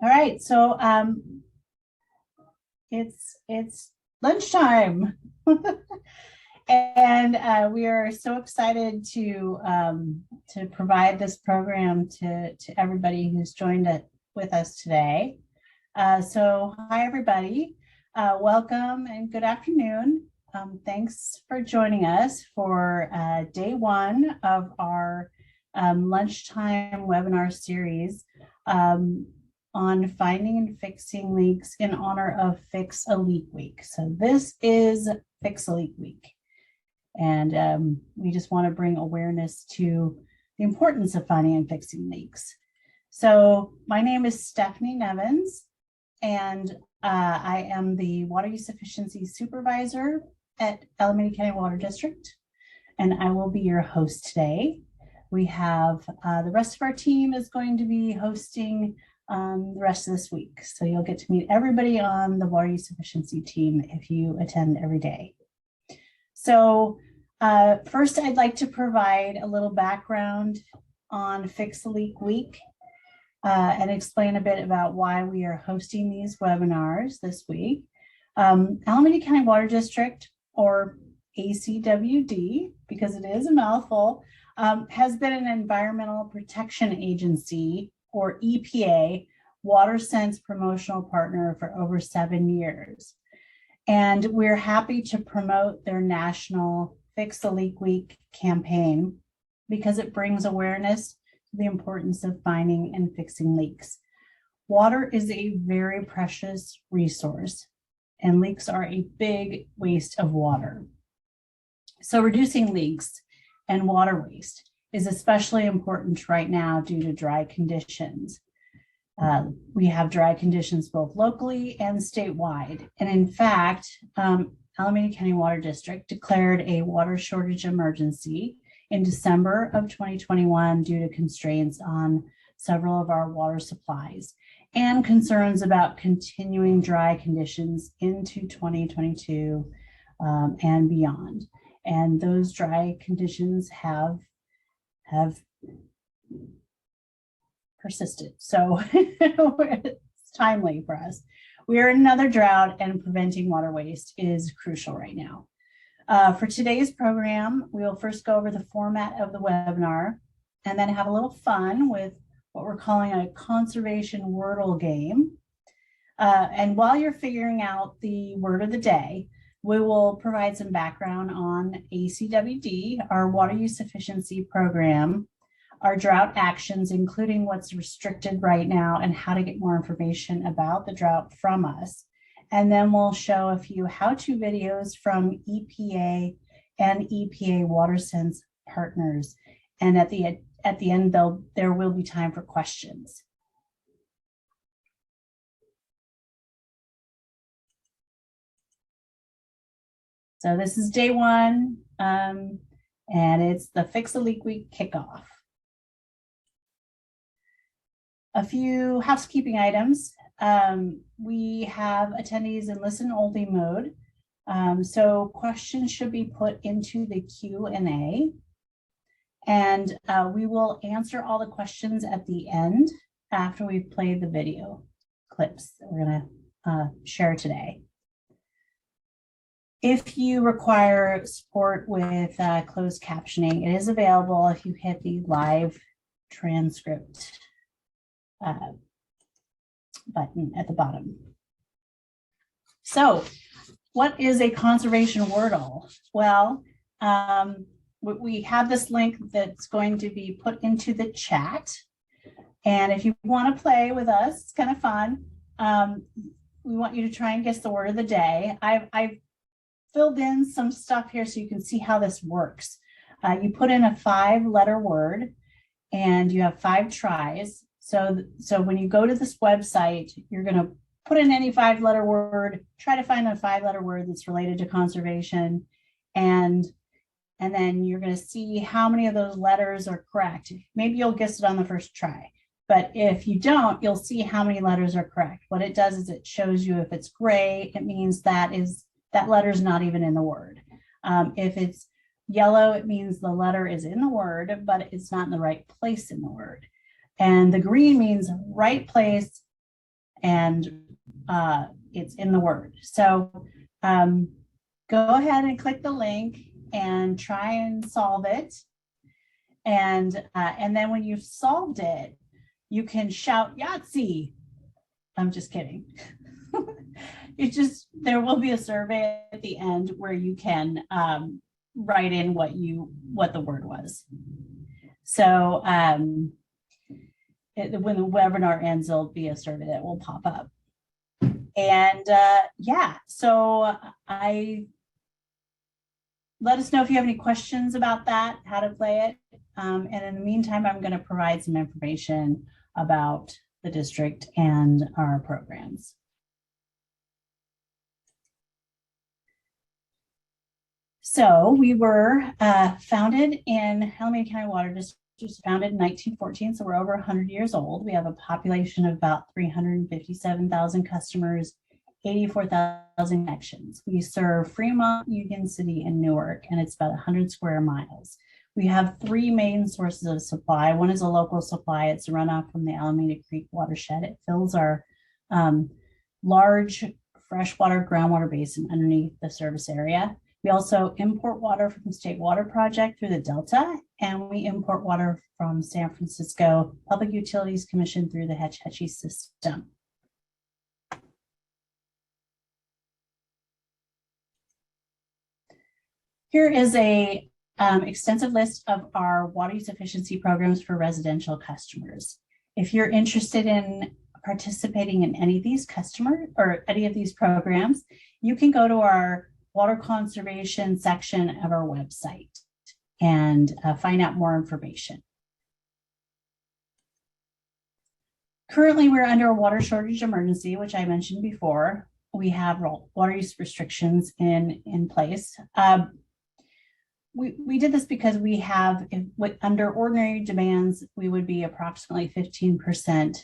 All right, so it's lunchtime, and we are so excited to provide this program to everybody who's joined it with us today. So hi everybody, welcome and good afternoon. Thanks for joining us for day one of our lunchtime webinar series on finding and fixing leaks in honor of Fix a Leak Week. So this is Fix a Leak Week. And we just want to bring awareness to the importance of finding and fixing leaks. So my name is Stephanie Nevins, and I am the Water Use Efficiency Supervisor at Alameda County Water District, and I will be your host today. We have the rest of our team is going to be hosting the rest of this week. So you'll get to meet everybody on the Water Use Efficiency team if you attend every day. So first, I'd like to provide a little background on Fix a Leak Week and explain a bit about why we are hosting these webinars this week. Alameda County Water District, or ACWD, because it is a mouthful, has been an environmental protection agency, or EPA, WaterSense promotional partner for over 7 years. And we're happy to promote their national Fix a Leak Week campaign because it brings awareness to the importance of finding and fixing leaks. Water is a very precious resource, and leaks are a big waste of water. So reducing leaks and water waste is especially important right now due to dry conditions. We have dry conditions both locally and statewide. And in fact, Alameda County Water District declared a water shortage emergency in December of 2021 due to constraints on several of our water supplies and concerns about continuing dry conditions into 2022 and beyond. And those dry conditions have persisted. So it's timely for us. We are in another drought, and preventing water waste is crucial right now. For today's program, we will first go over the format of the webinar and then have a little fun with what we're calling a conservation wordle game. And while you're figuring out the word of the day, we will provide some background on ACWD, our water use efficiency program, our drought actions, including what's restricted right now and how to get more information about the drought from us. And then we'll show a few how-to videos from EPA and EPA WaterSense partners. And at the end, there will be time for questions. So this is day one, and it's the Fix a Leak Week kickoff. A few housekeeping items. We have attendees in listen only mode. So questions should be put into the Q&A, and we will answer all the questions at the end after we've played the video clips that we're gonna share today. If you require support with closed captioning, it is available if you hit the live transcript button at the bottom. So what is a conservation wordle? Well, we have this link that's going to be put into the chat. And if you want to play with us, it's kind of fun. We want you to try and guess the word of the day. I've filled in some stuff here so you can see how this works. You put in a 5-letter word and you have 5 tries. So when you go to this website, you're going to put in any 5-letter word, try to find a 5-letter word that's related to conservation, and then you're going to see how many of those letters are correct. Maybe you'll guess it on the first try, but if you don't, you'll see how many letters are correct. What it does is it shows you if it's gray, it means that letter is not even in the word. If it's yellow, it means the letter is in the word, but it's not in the right place in the word. And the green means right place, and it's in the Word. So go ahead and click the link and try and solve it. And then when you've solved it, you can shout Yahtzee. I'm just kidding. There will be a survey at the end where you can write in what the word was. So when the webinar ends, there'll be a survey that will pop up. And yeah, so let us know if you have any questions about that, how to play it. And in the meantime, I'm going to provide some information about the district and our programs. So we were founded in Alameda County Water District, was founded in 1914, so we're over 100 years old. We have a population of about 357,000 customers, 84,000 connections. We serve Fremont, Union City, and Newark, and it's about 100 square miles. We have three main sources of supply. One is a local supply. It's a runoff from the Alameda Creek watershed. It fills our large freshwater groundwater basin underneath the service area. We also import water from the State Water Project through the Delta, and we import water from San Francisco Public Utilities Commission through the Hetch Hetchy system. Here is a extensive list of our water use efficiency programs for residential customers. If you're interested in participating in any of these programs, you can go to our water conservation section of our website and find out more information. Currently, we're under a water shortage emergency, which I mentioned before. We have water use restrictions in place. We did this because we have, under ordinary demands, we would be approximately 15%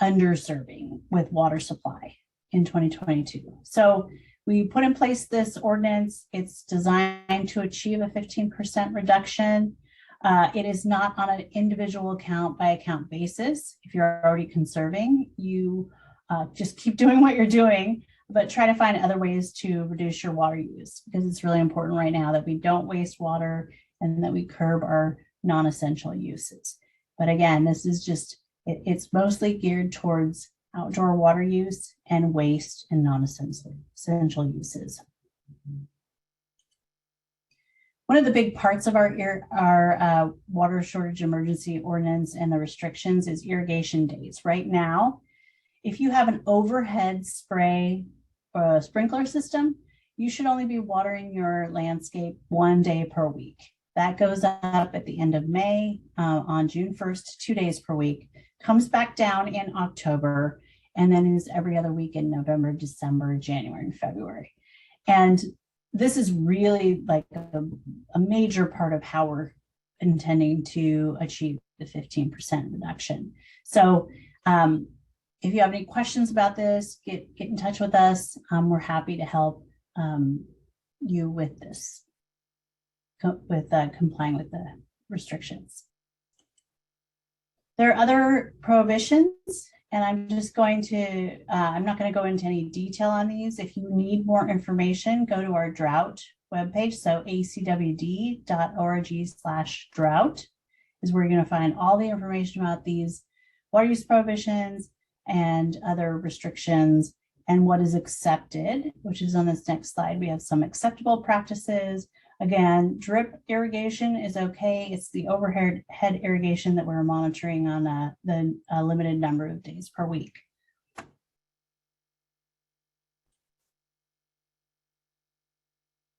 underserving with water supply in 2022. So we put in place this ordinance. It's designed to achieve a 15% reduction. It is not on an individual account by account basis. If you're already conserving, you just keep doing what you're doing, but try to find other ways to reduce your water use, because it's really important right now that we don't waste water and that we curb our non-essential uses. But again, this is just, it's mostly geared towards outdoor water use and waste and non-essential uses. One of the big parts of our water shortage emergency ordinance and the restrictions is irrigation days. Right now, if you have an overhead sprinkler system, you should only be watering your landscape 1 day per week. That goes up at the end of May, on June 1st, 2 days per week, comes back down in October, and then is every other week in November, December, January, and February. And this is really like a major part of how we're intending to achieve the 15% reduction. So if you have any questions about this, get in touch with us. We're happy to help you with this, with complying with the restrictions. There are other prohibitions, and I'm just going to, I'm not going to go into any detail on these. If you need more information, go to our drought webpage. So acwd.org/drought is where you're going to find all the information about these water use prohibitions and other restrictions and what is accepted, which is on this next slide. We have some acceptable practices. Again, drip irrigation is okay. It's the overhead irrigation that we're monitoring on the limited number of days per week.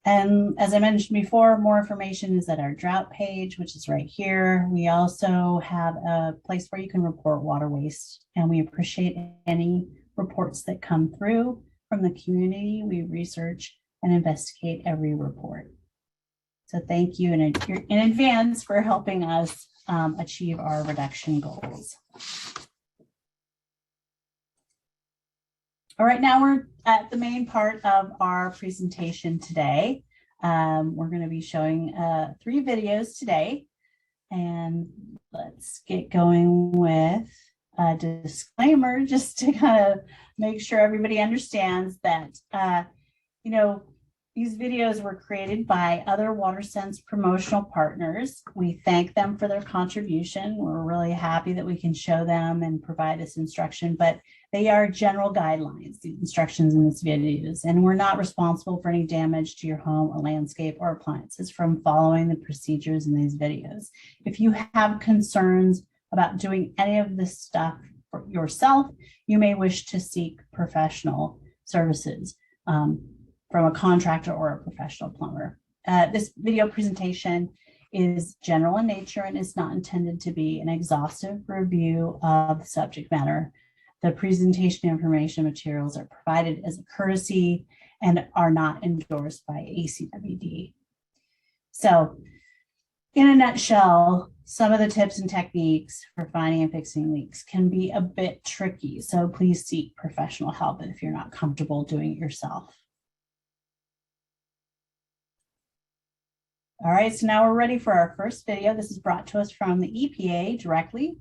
And as I mentioned before, more information is at our drought page, which is right here. We also have a place where you can report water waste, and we appreciate any reports that come through from the community. We research and investigate every report. So thank you in advance for helping us achieve our reduction goals. All right, now we're at the main part of our presentation today. We're going to be showing 3 videos today, and let's get going with disclaimer just to kind of make sure everybody understands that, you know, these videos were created by other WaterSense promotional partners. We thank them for their contribution. We're really happy that we can show them and provide this instruction, but they are general guidelines, the instructions in these videos, and we're not responsible for any damage to your home or landscape or appliances from following the procedures in these videos. If you have concerns about doing any of this stuff for yourself, you may wish to seek professional services from a contractor or a professional plumber. This video presentation is general in nature and is not intended to be an exhaustive review of the subject matter. The presentation information materials are provided as a courtesy and are not endorsed by ACWD. So, in a nutshell, some of the tips and techniques for finding and fixing leaks can be a bit tricky, so please seek professional help if you're not comfortable doing it yourself. All right, so now we're ready for our first video. This is brought to us from the EPA directly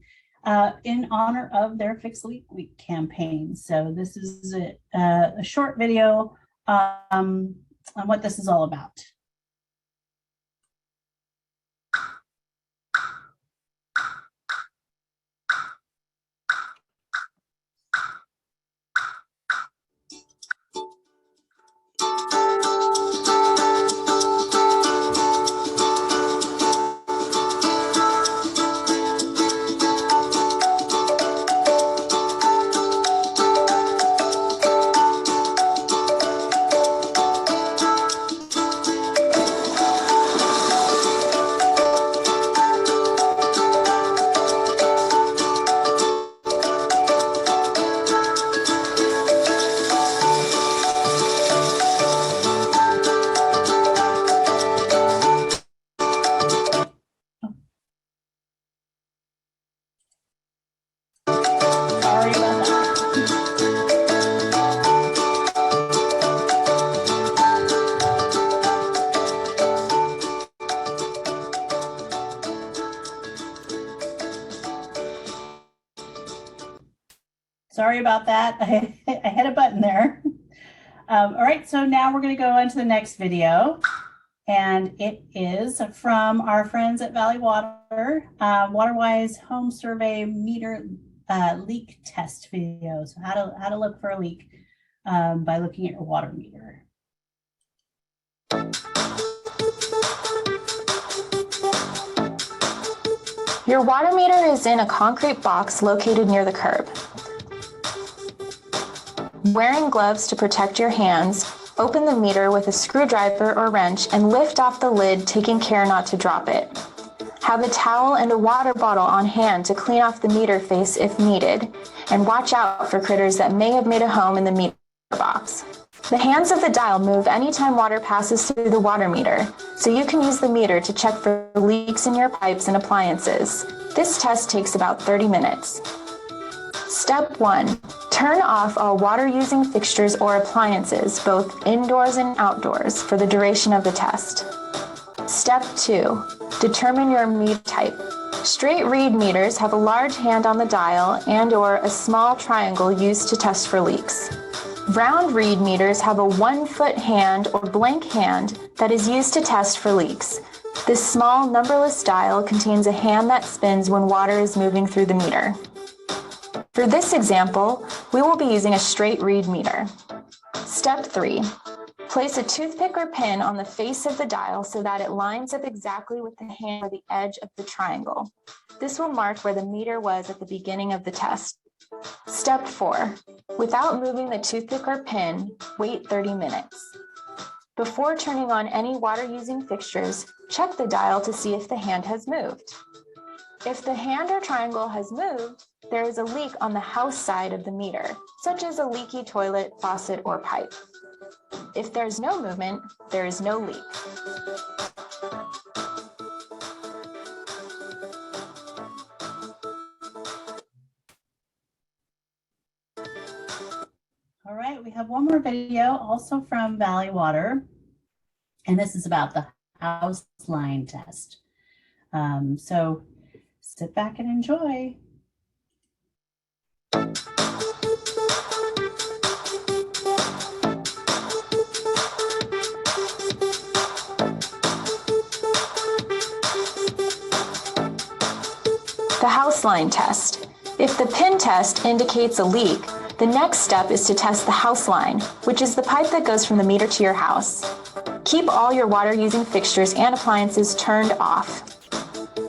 in honor of their Fix Leak Week campaign. So this is a short video on what this is all about. Sorry about that. I hit a button there. All right, so now we're going to go on to the next video, and it is from our friends at Valley Water, WaterWise home survey meter leak test video. So how to look for a leak by looking at your water meter. Your water meter is in a concrete box located near the curb. Wearing gloves to protect your hands, open the meter with a screwdriver or wrench and lift off the lid, taking care not to drop it. Have a towel and a water bottle on hand to clean off the meter face if needed, and watch out for critters that may have made a home in the meter box. The hands of the dial move anytime water passes through the water meter, so you can use the meter to check for leaks in your pipes and appliances. This test takes about 30 minutes. Step 1. Turn off all water-using fixtures or appliances, both indoors and outdoors, for the duration of the test. Step 2. Determine your meter type. Straight read meters have a large hand on the dial and/or a small triangle used to test for leaks. Round read meters have a 1-foot hand or blank hand that is used to test for leaks. This small numberless dial contains a hand that spins when water is moving through the meter. For this example, we will be using a straight read meter. Step 3. Place a toothpick or pin on the face of the dial so that it lines up exactly with the hand or the edge of the triangle. This will mark where the meter was at the beginning of the test. Step 4. Without moving the toothpick or pin, wait 30 minutes. Before turning on any water-using fixtures, check the dial to see if the hand has moved. If the hand or triangle has moved, there is a leak on the house side of the meter, such as a leaky toilet, faucet, or pipe. If there's no movement, there is no leak. All right, we have one more video also from Valley Water, and this is about the house line test. So sit back and enjoy. house line test. If the pin test indicates a leak, the next step is to test the house line, which is the pipe that goes from the meter to your house. Keep all your water-using fixtures and appliances turned off.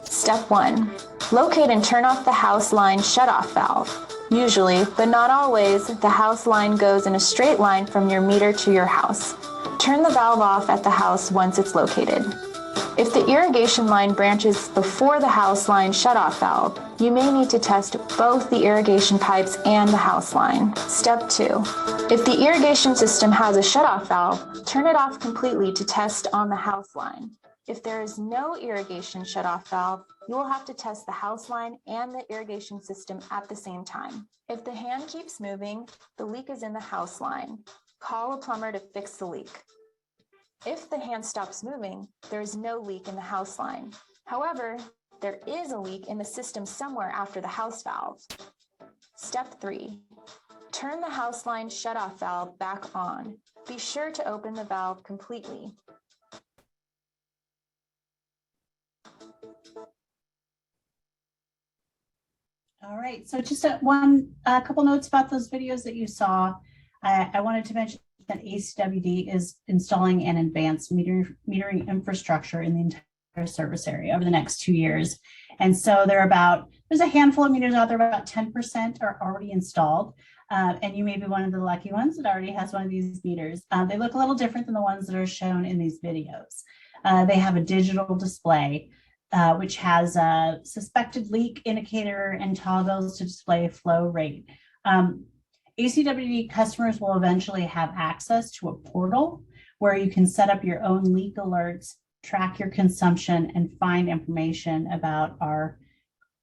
Step 1. Locate and turn off the house line shutoff valve. Usually, but not always, the house line goes in a straight line from your meter to your house. Turn the valve off at the house once it's located. If the irrigation line branches before the house line shutoff valve, you may need to test both the irrigation pipes and the house line. Step 2. If the irrigation system has a shutoff valve, turn it off completely to test on the house line. If there is no irrigation shutoff valve, you will have to test the house line and the irrigation system at the same time. If the hand keeps moving, the leak is in the house line. Call a plumber to fix the leak. If the hand stops moving, there is no leak in the house line. However, there is a leak in the system somewhere after the house valve. Step 3. Turn the house line shutoff valve back on. Be sure to open the valve completely. All right, so just a couple notes about those videos that you saw. I wanted to mention that ACWD is installing an advanced metering infrastructure in the entire service area over the next 2 years. And so there's a handful of meters out there, about 10% are already installed. And you may be one of the lucky ones that already has one of these meters. They look a little different than the ones that are shown in these videos. They have a digital display, which has a suspected leak indicator and toggles to display flow rate. ACWD customers will eventually have access to a portal where you can set up your own leak alerts, track your consumption, and find information about our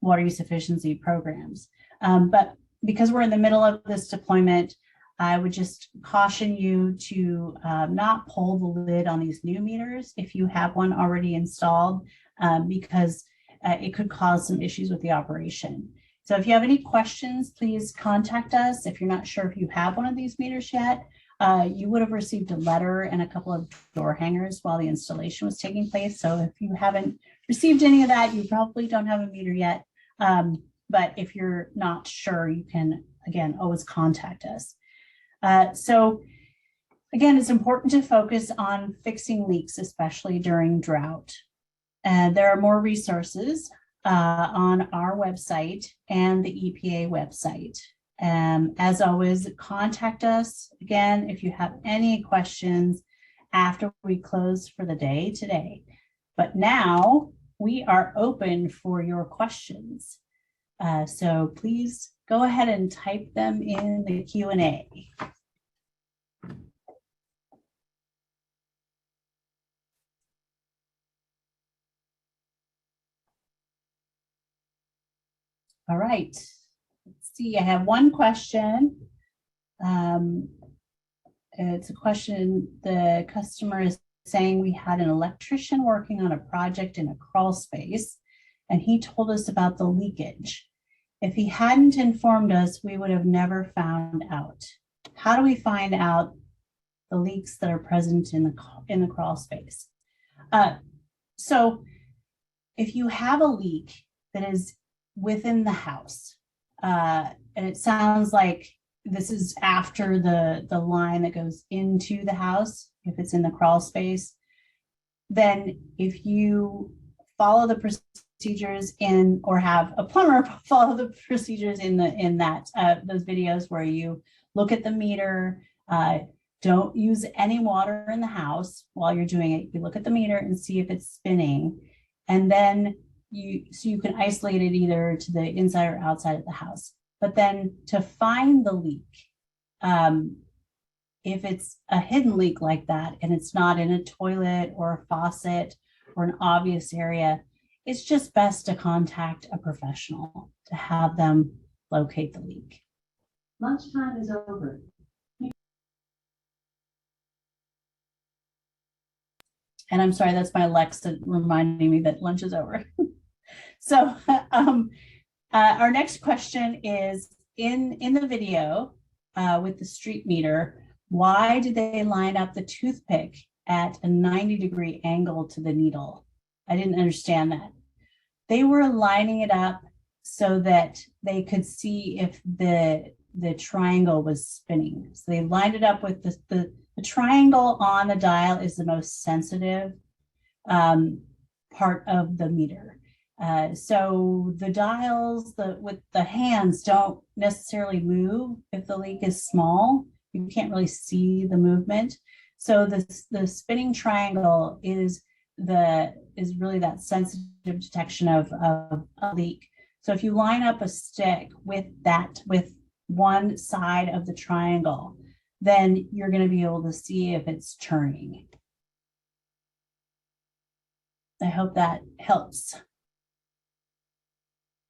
water use efficiency programs. But because we're in the middle of this deployment, I would just caution you to not pull the lid on these new meters if you have one already installed, because it could cause some issues with the operation. So if you have any questions, please contact us. If you're not sure if you have one of these meters yet, you would have received a letter and a couple of door hangers while the installation was taking place. So if you haven't received any of that, you probably don't have a meter yet. But if you're not sure, you can, again, always contact us. So again, it's important to focus on fixing leaks, especially during drought. There are more resources on our website and the EPA website. As always, contact us again if you have any questions after we close for the day today. But now we are open for your questions. So please go ahead and type them in the Q&A. All right, let's see, I have one question. It's a question, the customer is saying we had an electrician working on a project in a crawl space, and he told us about the leakage. If he hadn't informed us, we would have never found out. How do we find out the leaks that are present in the crawl space? So if you have a leak that is within the house, and it sounds like this is after the line that goes into the house, if it's in the crawl space, then if you follow the procedures in, or have a plumber follow the procedures in those videos where you look at the meter, don't use any water in the house while you're doing it. You look at the meter and see if it's spinning, and then you can isolate it either to the inside or outside of the house. But then to find the leak, if it's a hidden leak like that and it's not in a toilet or a faucet or an obvious area, it's just best to contact a professional to have them locate the leak. Lunchtime is over. And I'm sorry, that's my Alexa reminding me that lunch is over. So our next question is, in the video with the street meter, why did they line up the toothpick at a 90-degree angle to the needle? I didn't understand that. They were lining it up so that they could see if the triangle was spinning. So they lined it up with the triangle on the dial is the most sensitive part of the meter. So the dials with the hands don't necessarily move if the leak is small. You can't really see the movement. So the spinning triangle is really that sensitive detection of a leak. So if you line up a stick with one side of the triangle, then you're going to be able to see if it's turning. I hope that helps.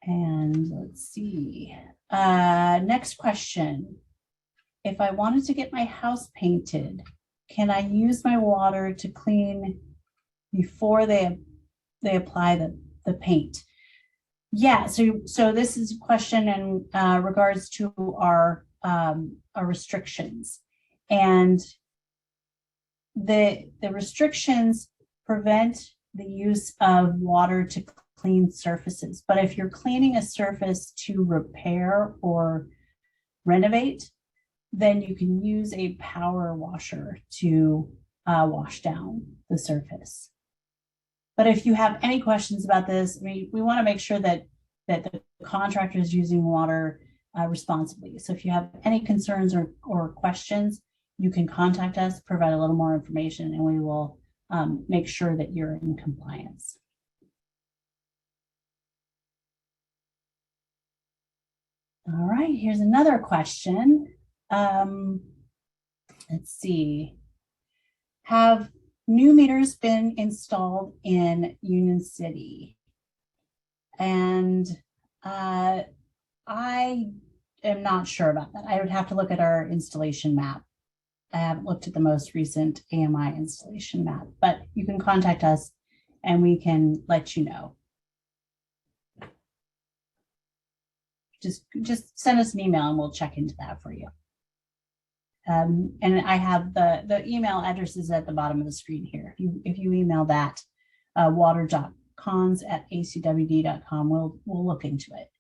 And let's see. Next question. If I wanted to get my house painted, can I use my water to clean before they apply the paint? Yeah, so this is a question in regards to our restrictions. And the restrictions prevent the use of water to clean surfaces. But if you're cleaning a surface to repair or renovate, then you can use a power washer to wash down the surface. But if you have any questions about this, we want to make sure that the contractor is using water responsibly. So if you have any concerns or questions, you can contact us, provide a little more information, and we will make sure that you're in compliance. All right, here's another question. Let's see. Have new meters been installed in Union City? And I am not sure about that. I would have to look at our installation map. I haven't looked at the most recent AMI installation map, but you can contact us and we can let you know. Just send us an email and we'll check into that for you. And I have the email addresses at the bottom of the screen here. If you email that, water.cons@acwd.com, we'll look into it.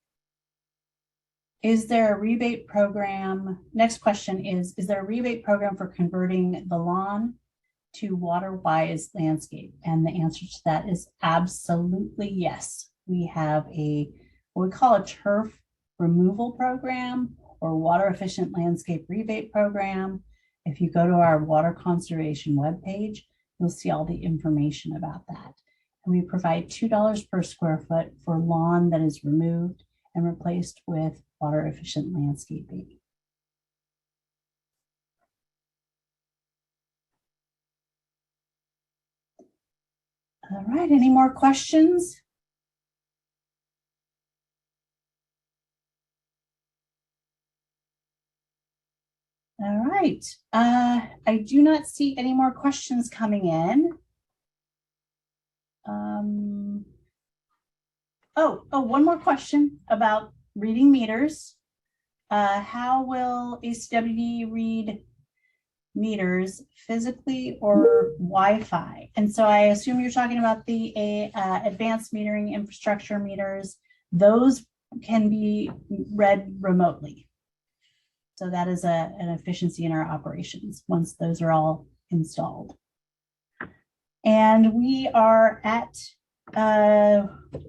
Is there a rebate program? Next question is there a rebate program for converting the lawn to water-wise landscape? And the answer to that is absolutely yes. We have what we call a turf removal program or water efficient landscape rebate program. If you go to our water conservation webpage, you'll see all the information about that. And we provide $2 per square foot for lawn that is removed and replaced with water efficient landscaping. All right, any more questions? All right, I do not see any more questions coming in. One more question about reading meters. How will ACWD read meters, physically or Wi-Fi? And so I assume you're talking about the advanced metering infrastructure meters. Those can be read remotely. So that is an efficiency in our operations once those are all installed. And we are at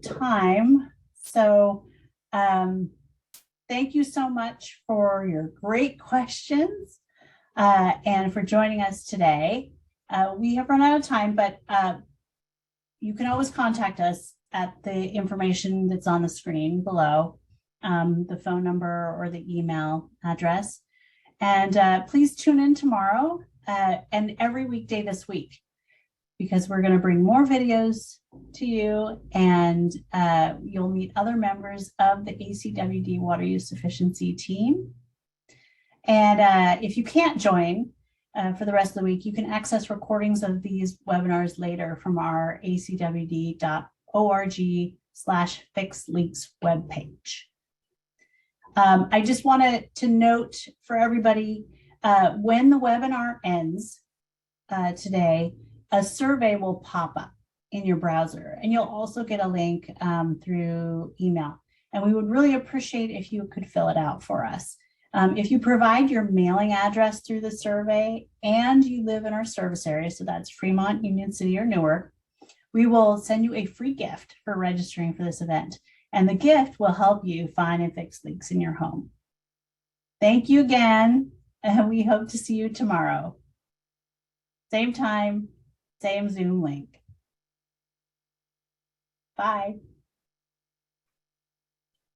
time. So thank you so much for your great questions and for joining us today. We have run out of time, but you can always contact us at the information that's on the screen below, the phone number or the email address. And please tune in tomorrow and every weekday this week, because we're going to bring more videos to you, and you'll meet other members of the ACWD Water Use Efficiency team. And if you can't join for the rest of the week, you can access recordings of these webinars later from our acwd.org/fixleaks webpage. I just wanted to note for everybody, when the webinar ends today, a survey will pop up in your browser, and you'll also get a link through email. And we would really appreciate if you could fill it out for us. If you provide your mailing address through the survey and you live in our service area, so that's Fremont, Union City, or Newark, we will send you a free gift for registering for this event. And the gift will help you find and fix leaks in your home. Thank you again, and we hope to see you tomorrow. Same time, same Zoom link. Bye.